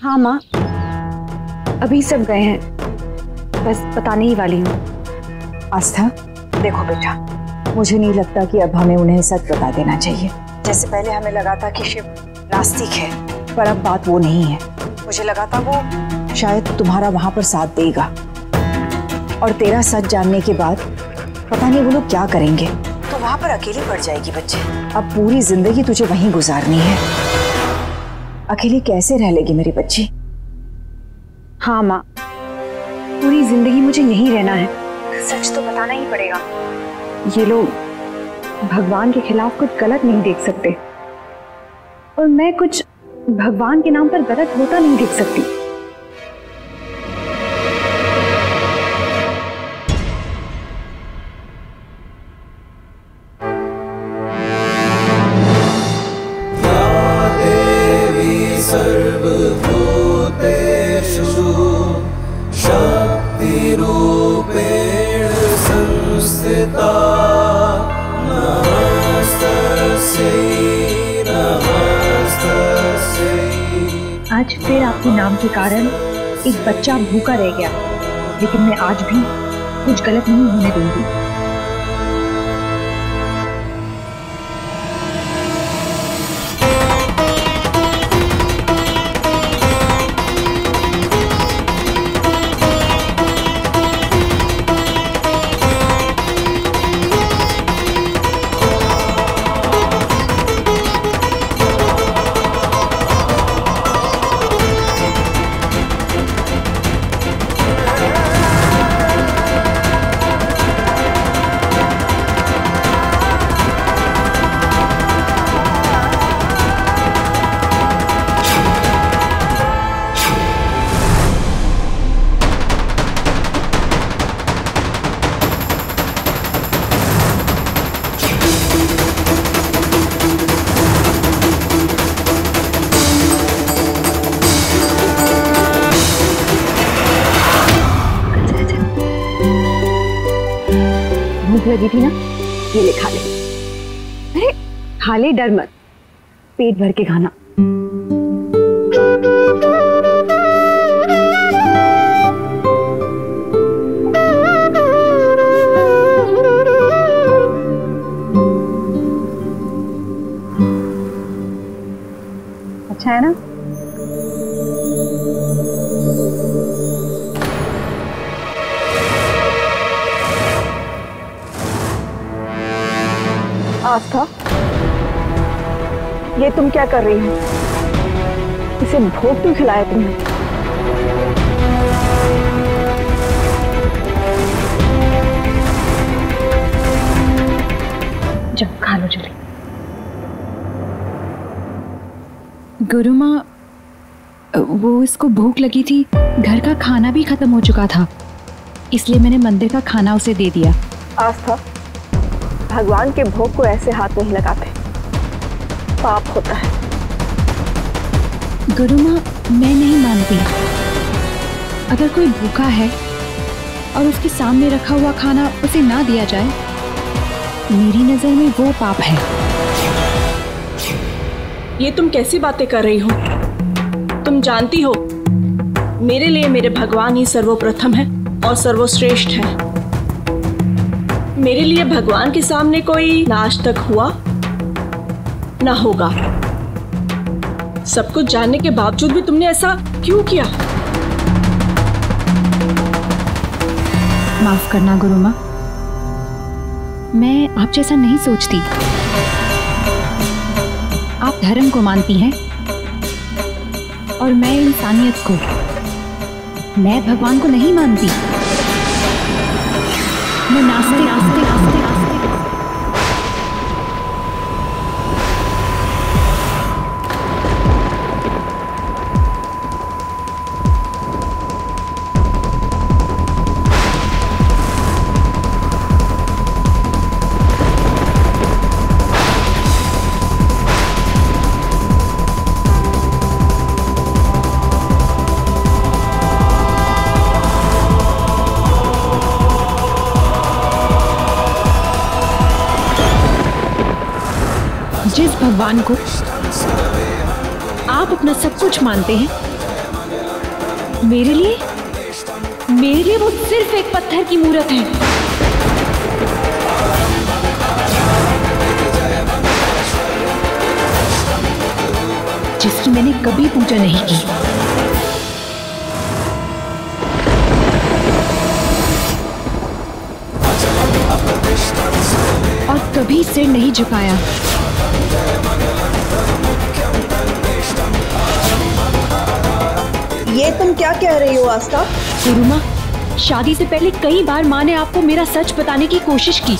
हाँ माँ, अभी सब गए हैं, बस बताने ही वाली हूँ। आस्था, देखो बेटा, मुझे नहीं लगता कि अब हमें उन्हें सच बता देना चाहिए। जैसे पहले हमें लगा था कि शिव नास्तिक है, पर अब बात वो नहीं है। मुझे लगा था वो शायद तुम्हारा वहां पर साथ देगा, और तेरा सच जानने के बाद पता नहीं वो लोग क्या करेंगे। तो वहां पर अकेली पड़ जाएगी बच्चे। अब पूरी जिंदगी तुझे वहीं गुजारनी है। अकेली कैसे रह लेगी मेरी बच्ची? हाँ माँ, पूरी जिंदगी मुझे यहीं रहना है। सच तो बताना ही पड़ेगा। ये लोग भगवान के खिलाफ कुछ गलत नहीं देख सकते, और मैं कुछ भगवान के नाम पर गलत होता नहीं देख सकती। आज फिर आपके नाम के कारण एक बच्चा भूखा रह गया, लेकिन मैं आज भी कुछ गलत नहीं होने दूंगी। भूख लगी थी ना, ये ले खा ले। अरे खा ले, डर मत, पेट भर के खाना। अच्छा है ना? आस्था, ये तुम क्या कर रही हो? इसे भोग क्यों खिलाया तुमने? जाओ खा लो जल्दी। गुरु माँ, वो इसको भूख लगी थी, घर का खाना भी खत्म हो चुका था, इसलिए मैंने मंदिर का खाना उसे दे दिया। आस्था, भगवान के भोग को ऐसे हाथ नहीं लगाते, पाप होता है। गुरु माँ, मैं नहीं मानती। अगर कोई भूखा है और उसके सामने रखा हुआ खाना उसे ना दिया जाए, मेरी नजर में वो पाप है। ये तुम कैसी बातें कर रही हो? तुम जानती हो, मेरे लिए मेरे भगवान ही सर्वप्रथम है और सर्वश्रेष्ठ है। मेरे लिए भगवान के सामने कोई ना आज तक हुआ ना होगा। सब कुछ जानने के बावजूद भी तुमने ऐसा क्यों किया? माफ करना गुरु माँ, मैं आप जैसा नहीं सोचती। आप धर्म को मानती हैं और मैं इंसानियत को। मैं भगवान को नहीं मानती। मैं नास्तिक नास्तिक नास्तिक जिस भगवान को आप अपना सब कुछ मानते हैं, मेरे लिए वो सिर्फ एक पत्थर की मूर्त है, जिसकी मैंने कभी पूजा नहीं की और कभी सिर नहीं झुकाया। ये तुम क्या कह रही हो आस्था? गुरु माँ, शादी से पहले कई बार माँ ने आपको मेरा सच बताने की कोशिश की,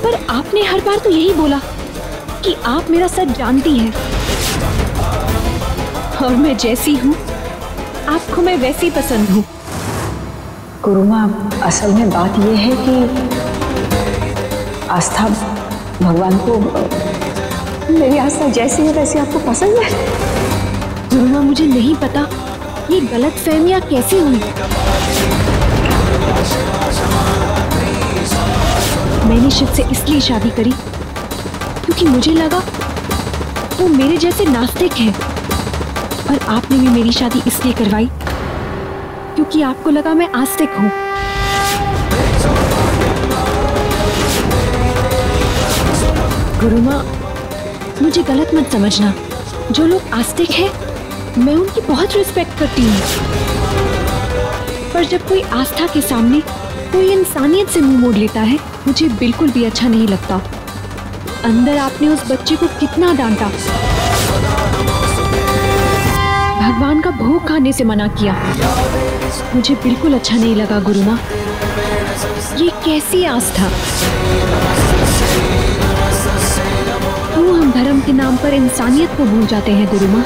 पर आपने हर बार तो यही बोला कि आप मेरा सच जानती हैं और मैं जैसी हूँ आपको मैं वैसी पसंद हूँ। गुरु माँ, असल में बात यह है कि आस्था भगवान को, मेरी आस्था जैसी है वैसी आपको पसंद है। गुरु माँ, मुझे नहीं पता ये गलतफहमियां कैसी हुई। मैंने शिव से इसलिए शादी करी क्योंकि मुझे लगा वो मेरे जैसे नास्तिक है, और आपने भी मेरी शादी इसलिए करवाई क्योंकि आपको लगा मैं आस्तिक हूँ। गुरु माँ, मुझे गलत मत समझना, जो लोग आस्तिक हैं मैं उनकी बहुत रिस्पेक्ट करती हूँ, पर जब कोई आस्था के सामने कोई इंसानियत से मुंह मोड़ लेता है मुझे बिल्कुल भी अच्छा नहीं लगता। अंदर आपने उस बच्चे को कितना डांटा, भगवान का भोग खाने से मना किया, मुझे बिल्कुल अच्छा नहीं लगा। गुरु माँ, ये कैसी आस्था? क्यों हम धर्म के नाम पर इंसानियत को भूल जाते हैं? गुरु माँ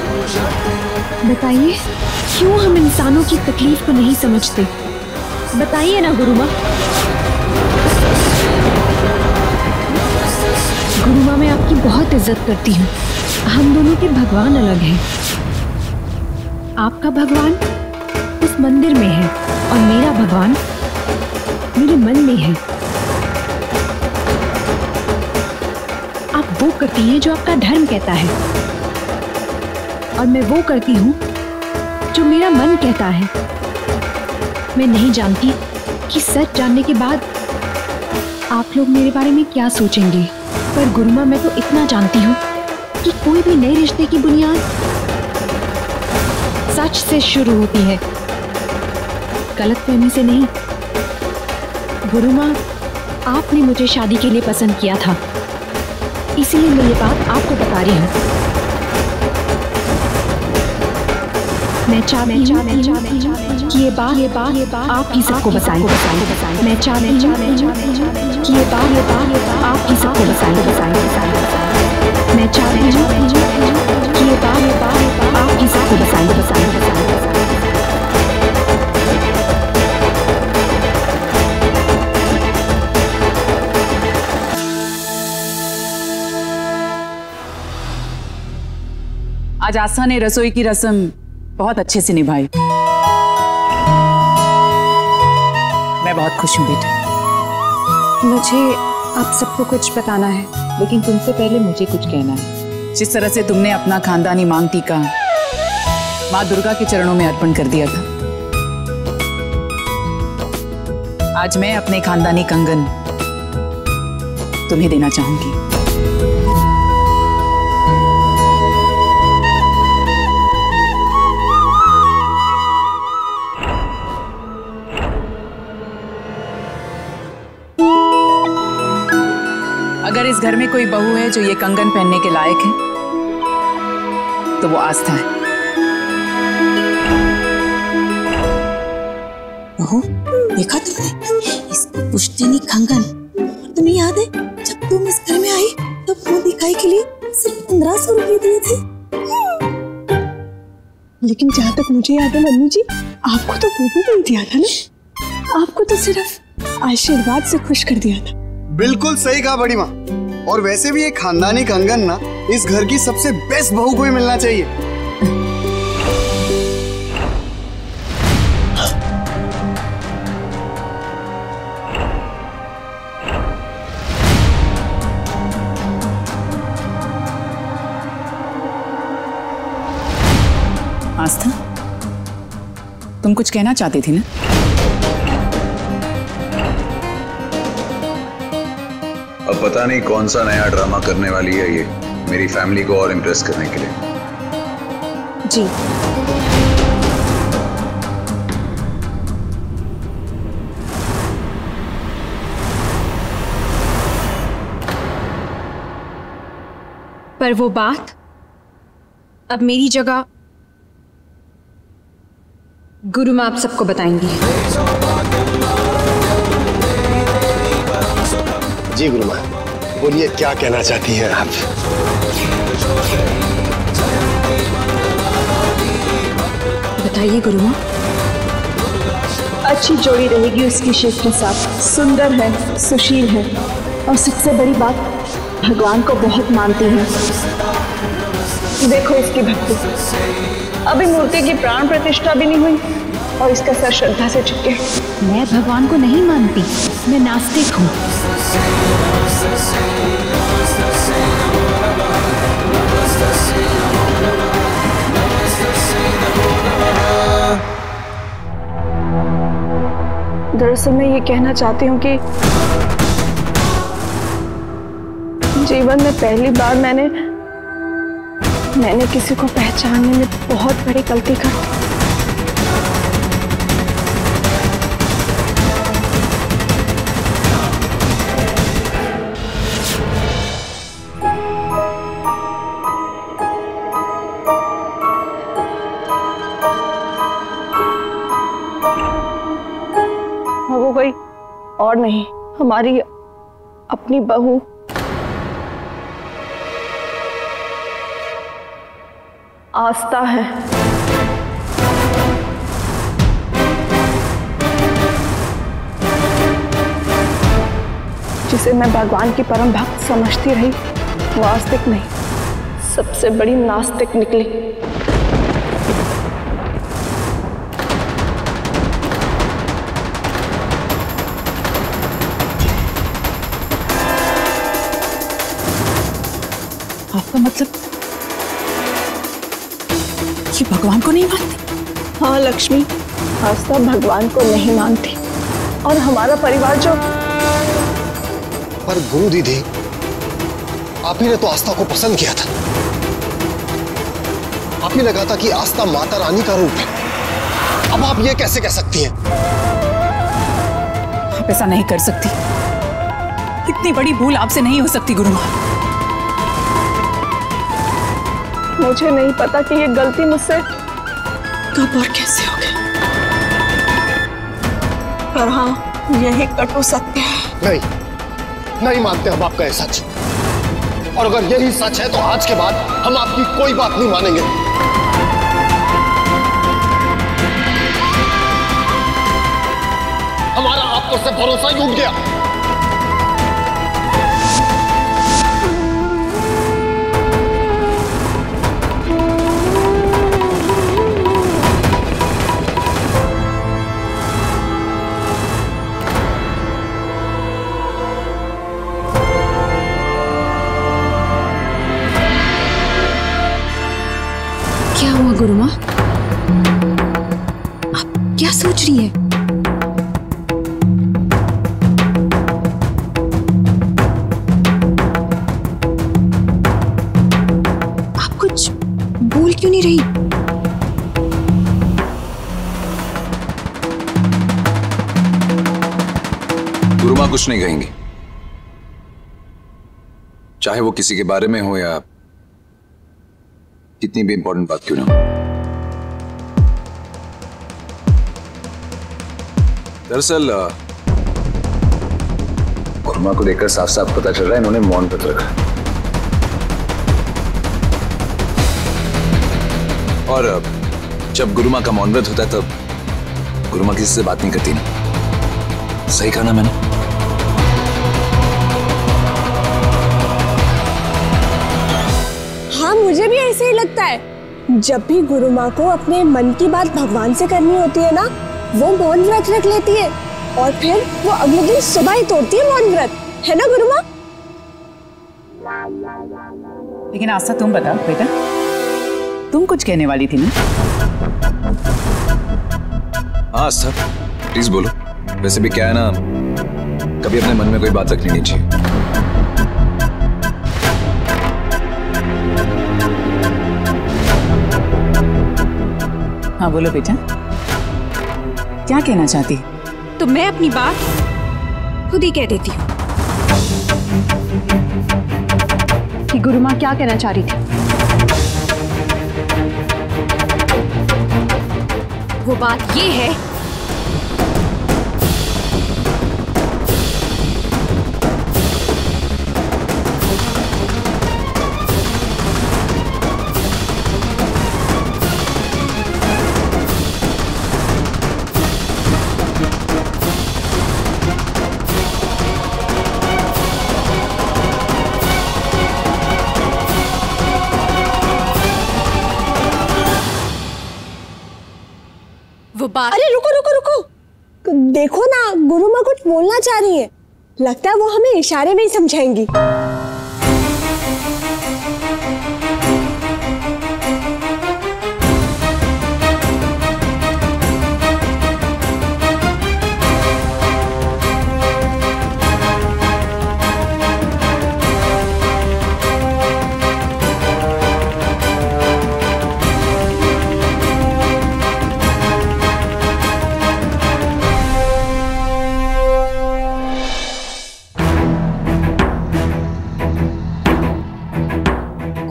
बताइए, क्यों हम इंसानों की तकलीफ को नहीं समझते? बताइए ना गुरु माँ। गुरु माँ, मैं आपकी बहुत इज्जत करती हूँ, हम दोनों के भगवान अलग हैं। आपका भगवान उस मंदिर में है और मेरा भगवान मेरे मन में है। आप वो करती हैं जो आपका धर्म कहता है और मैं वो करती हूँ जो मेरा मन कहता है। मैं नहीं जानती कि सच जानने के बाद आप लोग मेरे बारे में क्या सोचेंगे, पर गुरु माँ, मैं तो इतना जानती हूँ कि कोई भी नए रिश्ते की बुनियाद सच से शुरू होती है, गलतफहमी से नहीं। गुरु माँ, आपने मुझे शादी के लिए पसंद किया था, इसीलिए मैं ये बात आपको बता रही हूँ। मैं चाहती हूँ कि ये बात आप ही सबको बताएं। मैं चाहती हूँ कि ये बात आप ही सबको बताएं। मैं चाहती हूँ कि ये बात आप ही सबको बताएं। आज आस्था ने रसोई की रस्म बहुत अच्छे से निभाई। मैं बहुत खुश हूँ बेटा। मुझे आप सबको कुछ बताना है, लेकिन तुमसे पहले मुझे कुछ कहना है। जिस तरह से तुमने अपना खानदानी मांग टीका माँ दुर्गा के चरणों में अर्पण कर दिया था, आज मैं अपने खानदानी कंगन तुम्हें देना चाहूंगी। अगर इस घर में कोई बहू है जो ये कंगन पहनने के लायक है तो वो आस्था है। बहू, देखा तुमने इसको पुश्तैनी कंगन? तुम्हें याद है जब तुम इस घर में आई तो वो दिखाई के लिए सिर्फ 1500 रुपए दिए थे। लेकिन जहाँ तक मुझे याद है मम्मी जी, आपको तो वो भी नहीं दिया था ना, आपको तो सिर्फ आशीर्वाद से खुश कर दिया था। बिल्कुल सही कहा बड़ी माँ। और वैसे भी ये खानदानी कंगन ना इस घर की सबसे बेस्ट बहू को ही मिलना चाहिए। आस्था, तुम कुछ कहना चाहती थी ना? अब पता नहीं कौन सा नया ड्रामा करने वाली है ये, मेरी फैमिली को और इम्प्रेस करने के लिए। जी पर वो बात अब मेरी जगह गुरु माँ आप सबको बताएंगी। जी गुरु माँ, बोलिए क्या कहना चाहती हैं आप? बताइए गुरु माँ। अच्छी जोड़ी रहेगी उसकी शिव के साथ। सुंदर है, सुशील है और सबसे बड़ी बात भगवान को बहुत मानती है। देखो इसकी भक्ति, अभी मूर्ति की प्राण प्रतिष्ठा भी नहीं हुई और इसका सर श्रद्धा से चिपके। मैं भगवान को नहीं मानती, मैं नास्तिक हूँ। दरअसल मैं ये कहना चाहती हूँ कि जीवन में पहली बार मैंने किसी को पहचानने में बहुत बड़ी गलती कर दी। वो कोई और नहीं, हमारी अपनी बहू आस्था है। जिसे मैं भगवान की परम भक्त समझती रही, वो आस्तिक नहीं, सबसे बड़ी नास्तिक निकली। आपका मतलब कि भगवान को नहीं मानती? हाँ लक्ष्मी, आस्था भगवान को नहीं मानती और हमारा परिवार जो। पर गुरु दीदी, आप ही ने तो आस्था को पसंद किया था। आप ही ने कहा था कि आस्था माता रानी का रूप है। अब आप ये कैसे कह सकती हैं? आप ऐसा नहीं कर सकती। इतनी बड़ी भूल आपसे नहीं हो सकती गुरु माँ। मुझे नहीं पता कि ये गलती मुझसे कब और कैसे हो गई, पर हाँ यही कटु सत्य है। नहीं मानते हम आपका ये सच। और अगर यही सच है तो आज के बाद हम आपकी कोई बात नहीं मानेंगे। हमारा आपको से भरोसा ही उठ गया। क्या हुआ गुरु माँ? आप क्या सोच रही है? आप कुछ बोल क्यों नहीं रही? गुरु माँ कुछ नहीं कहेंगी, चाहे वो किसी के बारे में हो या कितनी भी इंपॉर्टेंट बात क्यों ना हो। दरअसल गुरुमा को देखकर साफ साफ पता चल रहा है इन्होंने मौन व्रत रखा। और जब गुरुमा का मौन व्रत होता है तब गुरुमा किसी से बात नहीं करती ना। सही कहा ना मैंने? हाँ, मुझे भी ऐसे ही लगता है। जब भी गुरु माँ को अपने मन की बात भगवान से करनी होती है ना, वो मौन व्रत रख लेती है और फिर वो अगले दिन सुबह ही तोड़ती है मौन व्रत, है ना गुरु माँ? लेकिन आस्था तुम बताओ बेटा, तुम कुछ कहने वाली थी ना? हाँ आस्था, प्लीज बोलो। वैसे भी क्या है ना, कभी अपने मन में कोई बात रखनी नहीं चाहिए। हाँ बोलो बेटा, क्या कहना चाहती? तो मैं अपनी बात खुद ही कह देती हूँ कि गुरु माँ क्या कहना चाह रही थी। वो बात ये है अरे रुको रुको रुको, देखो ना गुरु माँ कुछ बोलना चाह रही है। लगता है वो हमें इशारे में ही समझाएंगी।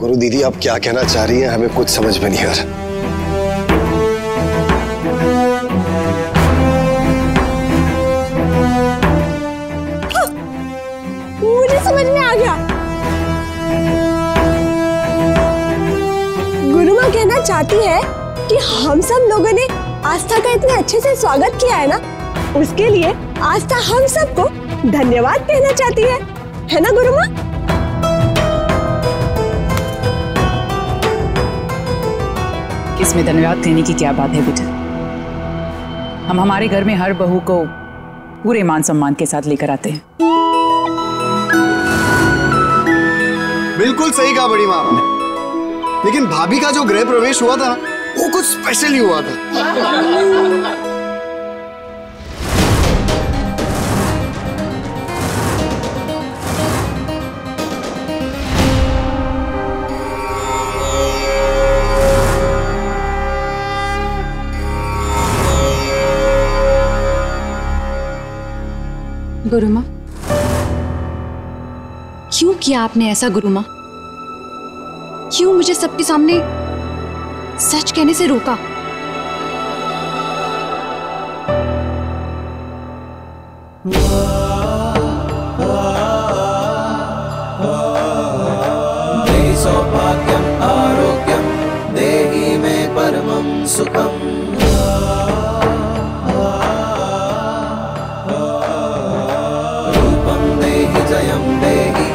गुरु दीदी आप क्या कहना चाह रही हैं, हमें कुछ समझ में नहीं आ रहा। मुझे समझ में आ गया। गुरु माँ कहना चाहती है कि हम सब लोगों ने आस्था का इतने अच्छे से स्वागत किया है ना, उसके लिए आस्था हम सबको धन्यवाद कहना चाहती है ना गुरु माँ? इसमें धन्यवाद देने की क्या बात है बेटा? हम हमारे घर में हर बहू को पूरे मान सम्मान के साथ लेकर आते हैं। बिल्कुल सही कहा बड़ी माँ आपने। लेकिन भाभी का जो गृह प्रवेश हुआ था ना, वो कुछ स्पेशल ही हुआ था। गुरु माँ, क्यों किया आपने ऐसा गुरु माँ? क्यों मुझे सबके सामने सच कहने से रोका? सौभाग्यम आरोग्यम देहि मे परमं सुखम। जयं देहि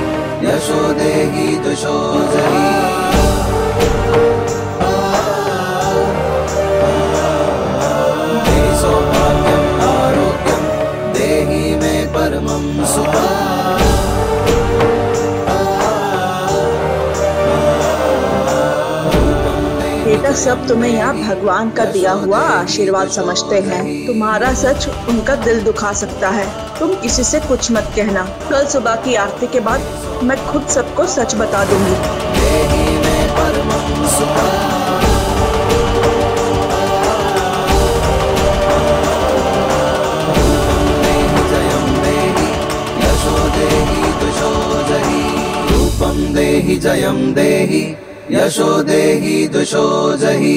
यशो देहि दुषो जहि। देहि सौभाग्यम आरोग्यम देहि मे परमं सुखम्। बेटा सब तुम्हें यहाँ भगवान का दिया हुआ आशीर्वाद समझते हैं। तुम्हारा सच उनका दिल दुखा सकता है। तुम किसी से कुछ मत कहना। कल सुबह की आरती के बाद मैं खुद सबको सच बता दूंगी। रूपं देहि जयं देहि यशो देहि दुषो जहि।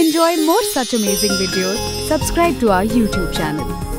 enjoy more such amazing videos, subscribe to our YouTube channel.